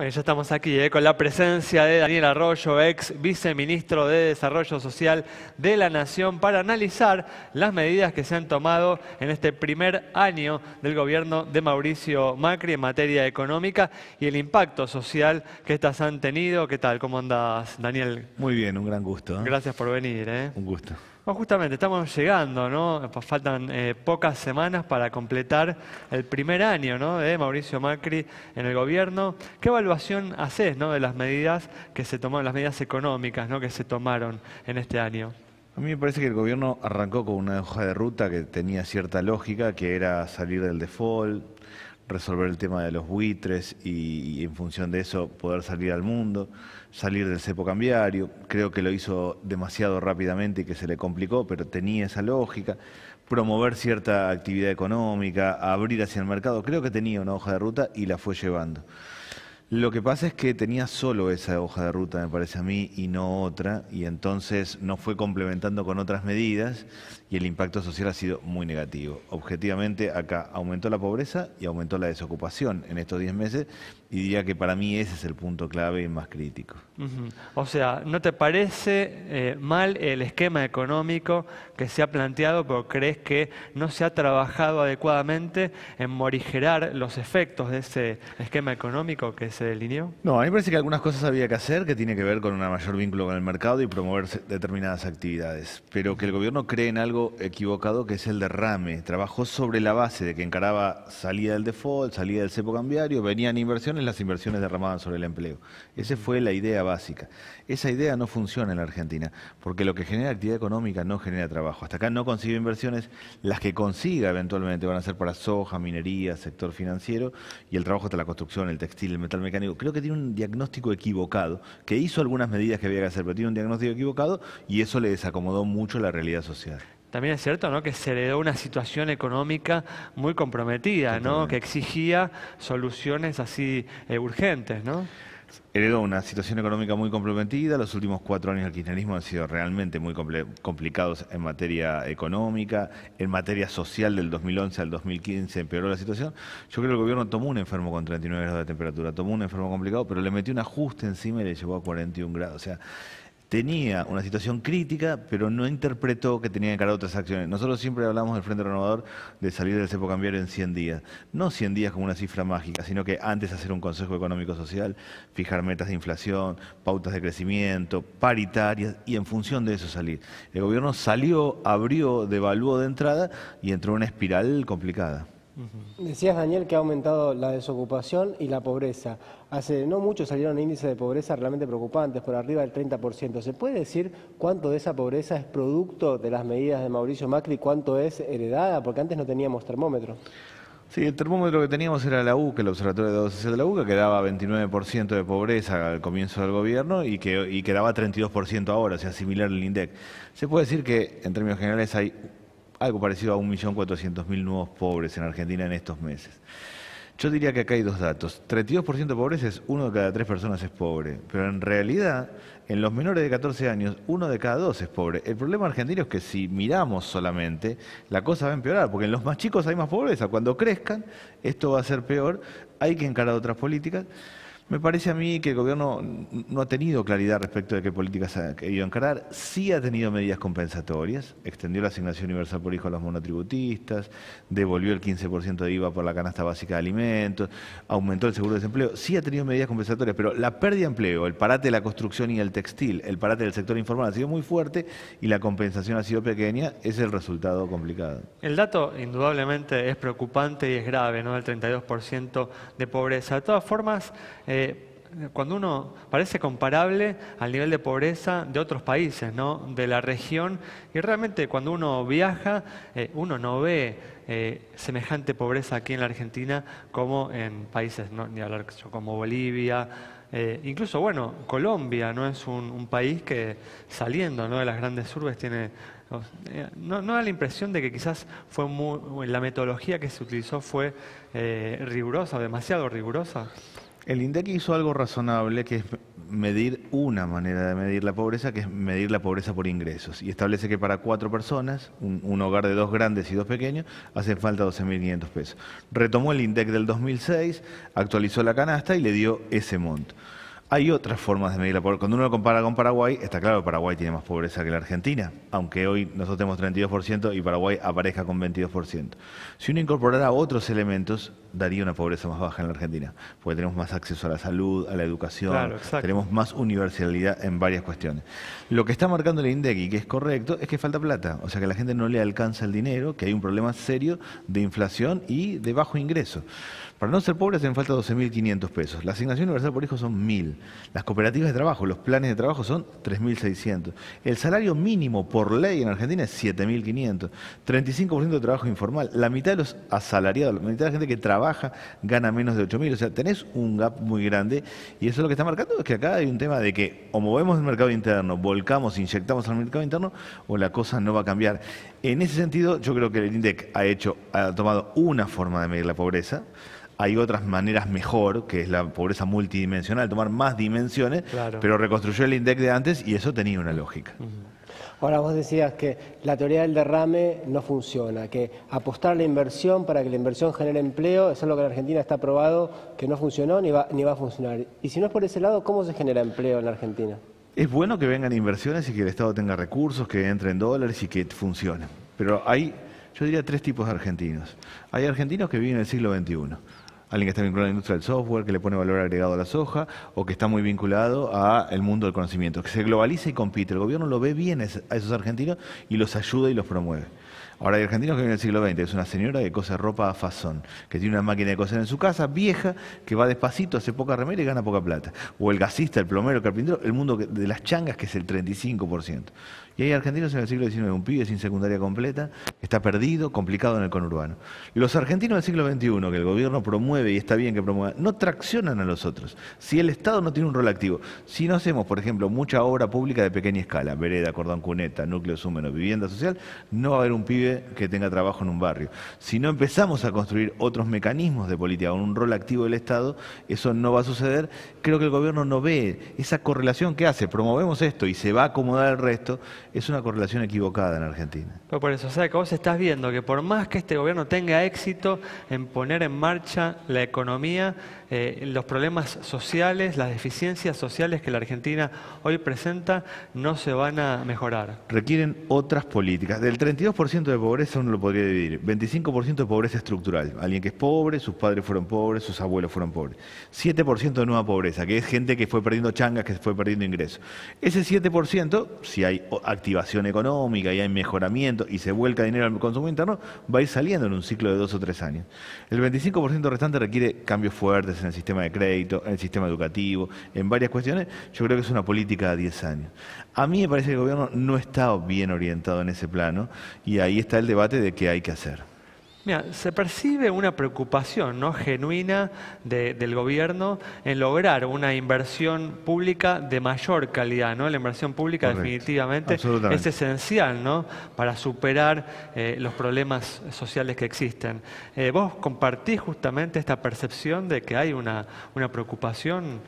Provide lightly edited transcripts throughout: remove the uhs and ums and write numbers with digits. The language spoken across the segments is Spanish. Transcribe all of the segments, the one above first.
Bueno, ya estamos aquí con la presencia de Daniel Arroyo, ex viceministro de Desarrollo Social de la Nación, para analizar las medidas que se han tomado en este primer año del gobierno de Mauricio Macri en materia económica y el impacto social que estas han tenido. ¿Qué tal? ¿Cómo andas, Daniel? Muy bien, un gran gusto. Gracias por venir. Un gusto. Bueno, justamente estamos llegando, ¿no? Faltan pocas semanas para completar el primer año, ¿no?, de Mauricio Macri en el gobierno. ¿Qué evaluación haces, ¿no?, de las medidas que se tomaron, las medidas económicas, ¿no?, que se tomaron en este año? A mí me parece que el gobierno arrancó con una hoja de ruta que tenía cierta lógica, que era salir del default, resolver el tema de los buitres y en función de eso poder salir al mundo, salir del cepo cambiario. Creo que lo hizo demasiado rápidamente y que se le complicó, pero tenía esa lógica. Promover cierta actividad económica, abrir hacia el mercado. Creo que tenía una hoja de ruta y la fue llevando. Lo que pasa es que tenía solo esa hoja de ruta, me parece a mí, y no otra, y entonces no fue complementando con otras medidas y el impacto social ha sido muy negativo. Objetivamente, acá aumentó la pobreza y aumentó la desocupación en estos 10 meses, y diría que para mí ese es el punto clave y más crítico. O sea, ¿no te parece mal el esquema económico que se ha planteado, pero crees que no se ha trabajado adecuadamente en morigerar los efectos de ese esquema económico que se delineó? No, a mí me parece que algunas cosas había que hacer, que tiene que ver con un mayor vínculo con el mercado y promover determinadas actividades, pero que el gobierno cree en algo equivocado, que es el derrame. Trabajó sobre la base de que encaraba salida del default, salida del cepo cambiario, venían inversiones, las inversiones derramaban sobre el empleo. Esa fue la idea básica. Esa idea no funciona en la Argentina, porque lo que genera actividad económica no genera trabajo. Hasta acá no consigue inversiones, las que consiga eventualmente van a ser para soja, minería, sector financiero, y el trabajo está la construcción, el textil, el metal mecánico. Creo que tiene un diagnóstico equivocado, que hizo algunas medidas que había que hacer, pero tiene un diagnóstico equivocado y eso le desacomodó mucho la realidad social. También es cierto, ¿no?, que se heredó una situación económica muy comprometida, ¿no?, que exigía soluciones así urgentes, ¿no? Heredó una situación económica muy comprometida. Los últimos 4 años del kirchnerismo han sido realmente muy complicados en materia económica. En materia social, del 2011 al 2015 empeoró la situación. Yo creo que el gobierno tomó un enfermo con 39 grados de temperatura, tomó un enfermo complicado, pero le metió un ajuste encima y le llevó a 41 grados. O sea, tenía una situación crítica, pero no interpretó que tenía que encarar otras acciones. Nosotros siempre hablamos del Frente Renovador de salir del cepo cambiario en 100 días. No 100 días como una cifra mágica, sino que antes hacer un Consejo Económico Social, fijar metas de inflación, pautas de crecimiento, paritarias, y en función de eso salir. El gobierno salió, abrió, devaluó de entrada y entró en una espiral complicada. Decías, Daniel, que ha aumentado la desocupación y la pobreza. Hace no mucho salieron índices de pobreza realmente preocupantes, por arriba del 30%. ¿Se puede decir cuánto de esa pobreza es producto de las medidas de Mauricio Macri y cuánto es heredada? Porque antes no teníamos termómetro. Sí, el termómetro que teníamos era la UCA, el Observatorio de Datos Social de la UCA, que daba 29% de pobreza al comienzo del gobierno y que daba 32% ahora, o sea, similar al INDEC. Se puede decir que, en términos generales, hay algo parecido a 1.400.000 nuevos pobres en Argentina en estos meses. Yo diría que acá hay 2 datos. 32% de pobreza es 1 de cada 3 personas es pobre, pero en realidad en los menores de 14 años 1 de cada 2 es pobre. El problema argentino es que si miramos solamente, la cosa va a empeorar, porque en los más chicos hay más pobreza. Cuando crezcan, esto va a ser peor, hay que encarar otras políticas. Me parece a mí que el gobierno no ha tenido claridad respecto de qué políticas ha querido encarar. Sí ha tenido medidas compensatorias, extendió la asignación universal por hijo a los monotributistas, devolvió el 15% de IVA por la canasta básica de alimentos, aumentó el seguro de desempleo. Sí ha tenido medidas compensatorias, pero la pérdida de empleo, el parate de la construcción y el textil, el parate del sector informal ha sido muy fuerte y la compensación ha sido pequeña. Es el resultado complicado. El dato indudablemente es preocupante y es grave, ¿no?, el 32% de pobreza. De todas formas, cuando uno parece comparable al nivel de pobreza de otros países, ¿no?, de la región, y realmente cuando uno viaja, uno no ve semejante pobreza aquí en la Argentina como en países, no, ni hablar como Bolivia, incluso, bueno, Colombia no es un país que saliendo, ¿no?, de las grandes urbes tiene... No da la impresión de que quizás la metodología que se utilizó fue rigurosa o demasiado rigurosa. El INDEC hizo algo razonable, que es medir una manera de medir la pobreza, que es medir la pobreza por ingresos. Y establece que para 4 personas, un hogar de 2 grandes y 2 pequeños, hacen falta 12.500 pesos. Retomó el INDEC del 2006, actualizó la canasta y le dio ese monto. Hay otras formas de medir la pobreza. Cuando uno lo compara con Paraguay, está claro que Paraguay tiene más pobreza que la Argentina, aunque hoy nosotros tenemos 32% y Paraguay aparezca con 22%. Si uno incorporara otros elementos, daría una pobreza más baja en la Argentina, porque tenemos más acceso a la salud, a la educación, Claro, tenemos más universalidad en varias cuestiones. Lo que está marcando el INDEC, y que es correcto, es que falta plata, o sea que a la gente no le alcanza el dinero, que hay un problema serio de inflación y de bajo ingreso. Para no ser pobres hacen falta 12.500 pesos. La asignación universal por hijo son 1.000. Las cooperativas de trabajo, los planes de trabajo son 3.600. El salario mínimo por ley en Argentina es 7.500. 35% de trabajo informal. La mitad de los asalariados, la mitad de la gente que trabaja gana menos de 8.000. O sea, tenés un gap muy grande y eso es lo que está marcando, es que acá hay un tema de que o movemos el mercado interno, volcamos, inyectamos al mercado interno o la cosa no va a cambiar. En ese sentido, yo creo que el INDEC ha tomado una forma de medir la pobreza. Hay otras maneras mejor, que es la pobreza multidimensional, tomar más dimensiones, Claro. pero reconstruyó el INDEC de antes y eso tenía una lógica. Ahora vos decías que la teoría del derrame no funciona, que apostar a la inversión para que la inversión genere empleo, eso es lo que en Argentina está probado que no funcionó ni va a funcionar. Y si no es por ese lado, ¿cómo se genera empleo en la Argentina? Es bueno que vengan inversiones y que el Estado tenga recursos, que entren dólares y que funcione. Pero hay, yo diría, 3 tipos de argentinos. Hay argentinos que viven en el siglo XXI. Alguien que está vinculado a la industria del software, que le pone valor agregado a la soja, o que está muy vinculado al mundo del conocimiento, que se globaliza y compite. El gobierno lo ve bien a esos argentinos y los ayuda y los promueve. Ahora hay argentinos que viven en el siglo XX, es una señora que cose ropa a fazón, que tiene una máquina de coser en su casa, vieja, que va despacito, hace poca remera y gana poca plata. O el gasista, el plomero, el carpintero, el mundo de las changas, que es el 35%. Y hay argentinos en el siglo XIX, un pibe sin secundaria completa, que está perdido, complicado en el conurbano. Los argentinos del siglo XXI, que el gobierno promueve y está bien que promueva, no traccionan a los otros. Si el Estado no tiene un rol activo, si no hacemos, por ejemplo, mucha obra pública de pequeña escala, vereda, cordón cuneta, núcleo húmedos, vivienda social, no va a haber un pibe que tenga trabajo en un barrio. Si no empezamos a construir otros mecanismos de política con un rol activo del Estado, eso no va a suceder. Creo que el gobierno no ve esa correlación que hace, promovemos esto y se va a acomodar el resto, es una correlación equivocada en Argentina. Pero por eso, o sea, que vos estás viendo que por más que este gobierno tenga éxito en poner en marcha la economía, los problemas sociales, las deficiencias sociales que la Argentina hoy presenta no se van a mejorar. Requieren otras políticas. Del 32% de pobreza uno lo podría dividir. 25% de pobreza estructural. Alguien que es pobre, sus padres fueron pobres, sus abuelos fueron pobres. 7% de nueva pobreza, que es gente que fue perdiendo changas, que fue perdiendo ingresos. Ese 7%, si hay activación económica y hay mejoramiento y se vuelca dinero al consumo interno, va a ir saliendo en un ciclo de 2 o 3 años. El 25% restante requiere cambios fuertes en el sistema de crédito, en el sistema educativo, en varias cuestiones. Yo creo que es una política a 10 años. A mí me parece que el gobierno no está bien orientado en ese plano y ahí está el debate de qué hay que hacer. Mira, se percibe una preocupación, ¿no?, genuina del gobierno en lograr una inversión pública de mayor calidad, ¿no? La inversión pública Correcto. Definitivamente es esencial, ¿no?, para superar los problemas sociales que existen. ¿Vos compartís justamente esta percepción de que hay una preocupación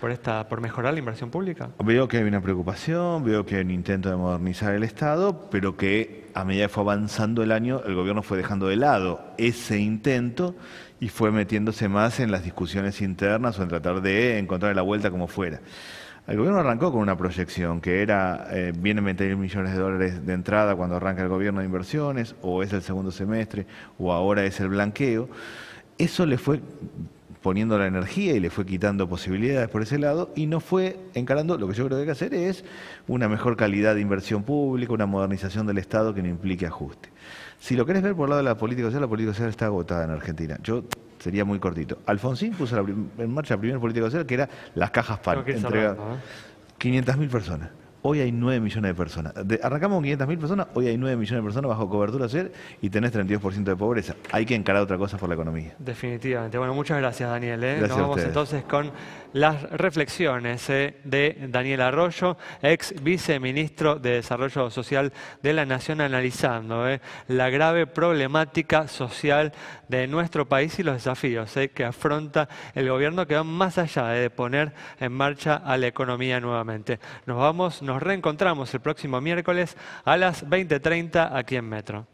por mejorar la inversión pública? Veo que hay una preocupación, veo que hay un intento de modernizar el Estado, pero que a medida que fue avanzando el año, el gobierno fue dejando de lado ese intento y fue metiéndose más en las discusiones internas o en tratar de encontrar la vuelta como fuera. El gobierno arrancó con una proyección que era, vienen 20.000 millones de dólares de entrada cuando arranca el gobierno de inversiones, o es el segundo semestre, o ahora es el blanqueo. Eso le fue poniendo la energía y le fue quitando posibilidades por ese lado y no fue encarando. Lo que yo creo que hay que hacer es una mejor calidad de inversión pública, una modernización del Estado que no implique ajuste. Si lo querés ver por el lado de la política social está agotada en Argentina. Yo sería muy cortito. Alfonsín puso en marcha la primera política social, que era las cajas PAN, entregadas 500.000 personas. Hoy hay 9 millones de personas. Arrancamos con 500.000 personas, hoy hay 9 millones de personas bajo cobertura social y tenés 32% de pobreza. Hay que encarar otra cosa por la economía. Definitivamente. Bueno, muchas gracias, Daniel. Gracias Nos a vamos ustedes. entonces con las reflexiones de Daniel Arroyo, ex viceministro de Desarrollo Social de la Nación, analizando la grave problemática social de nuestro país y los desafíos que afronta el gobierno, que van más allá de poner en marcha a la economía nuevamente. Nos reencontramos el próximo miércoles a las 20:30 aquí en Metro.